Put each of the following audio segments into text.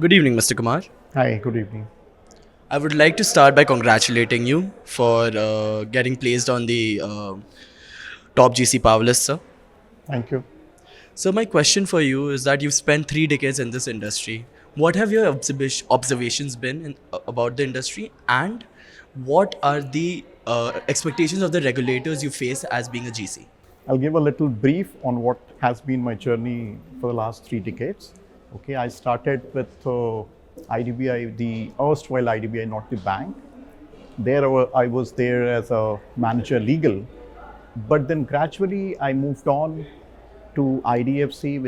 Good evening, Mr. Kumar. Hi, good evening. I would like to start by congratulating you for getting placed on the top GC power list, sir. Thank you. So, my question for you is that you've spent 3 decades in this industry. What have your observations been about the industry, and what are the expectations of the regulators you face as being a GC? I'll give a little brief on what has been my journey for the last 3 decades. Okay, I started with IDBI, the erstwhile IDBI, not the bank. There I was there as a manager legal, but then gradually I moved on to IDFC,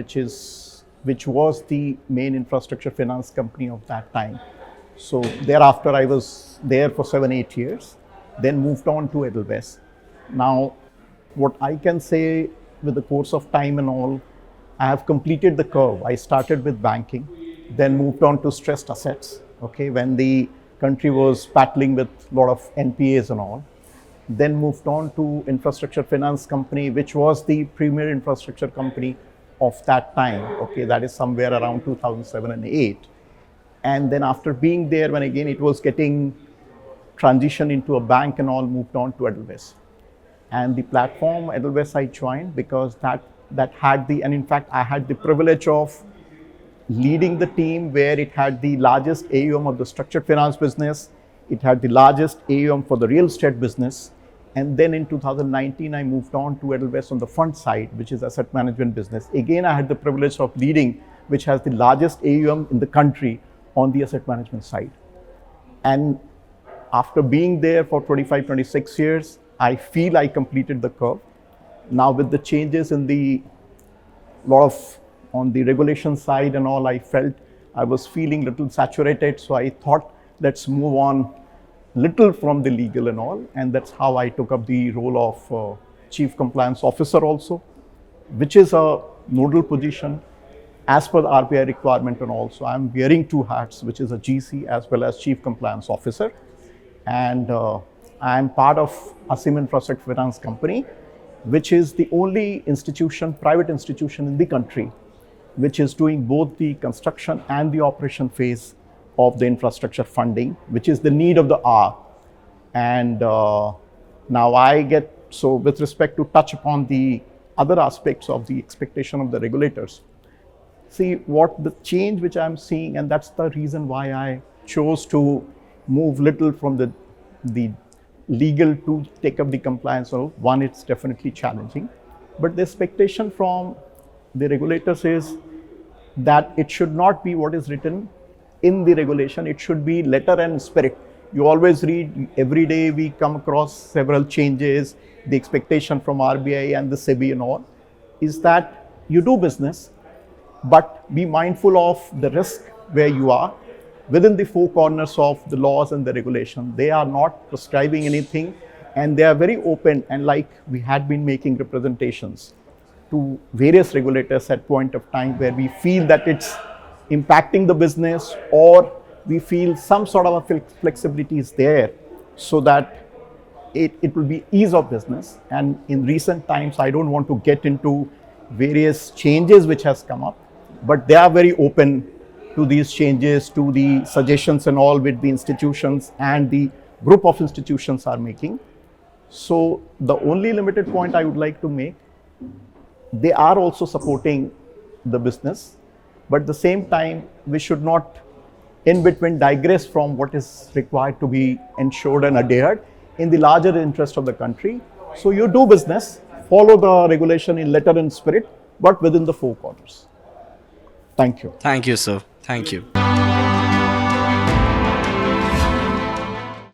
which was the main infrastructure finance company of that time. So thereafter, I was there for 7, 8 years, then moved on to Edelweiss. Now, what I can say with the course of time and all, I have completed the curve. I started with banking, then moved on to stressed assets. Okay, when the country was battling with a lot of NPAs and all, then moved on to infrastructure finance company, which was the premier infrastructure company of that time. Okay, that is somewhere around 2007 and 8. And then after being there, when again it was getting transitioned into a bank and all, moved on to Edelweiss. And the platform Edelweiss I joined because that had the, and in fact I had the privilege of leading the team where it had the largest AUM of the structured finance business, it had the largest AUM for the real estate business. And then in 2019, I moved on to Edelweiss on the fund side, which is asset management business. Again, I had the privilege of leading, which has the largest AUM in the country on the asset management side. And after being there for 25, 26 years, I feel I completed the curve. Now with the changes in the lot of on the regulation side and all, I felt I was feeling little saturated. So I thought, let's move on little from the legal and all. And that's how I took up the role of Chief Compliance Officer also, which is a nodal position as per the RBI requirement. And also I'm wearing two hats, which is a GC as well as Chief Compliance Officer. And I'm part of Aseem Infrastructure Finance Company, which is the only institution, private institution in the country, which is doing both the construction and the operation phase of the infrastructure funding, which is the need of the hour. And now I get, so with respect to touch upon the other aspects of the expectation of the regulators, see what the change which I'm seeing, and that's the reason why I chose to move little from the legal to take up the compliance. So one, it's definitely challenging, but the expectation from the regulators is that it should not be what is written in the regulation, it should be letter and spirit. You always read, every day we come across several changes, the expectation from RBI and the SEBI and all, is that you do business, but be mindful of the risk where you are within the four corners of the laws and the regulation. They are not prescribing anything, and they are very open. And like we had been making representations to various regulators at point of time where we feel that it's impacting the business, or we feel some sort of a flexibility is there so that it will be ease of business. And in recent times, I don't want to get into various changes which has come up, but they are very open to these changes, to the suggestions and all with the institutions and the group of institutions are making. So the only limited point I would like to make, they are also supporting the business, but at the same time, we should not in between digress from what is required to be ensured and adhered in the larger interest of the country. So you do business, follow the regulation in letter and spirit, but within the four corners. Thank you. Thank you, sir. Thank you.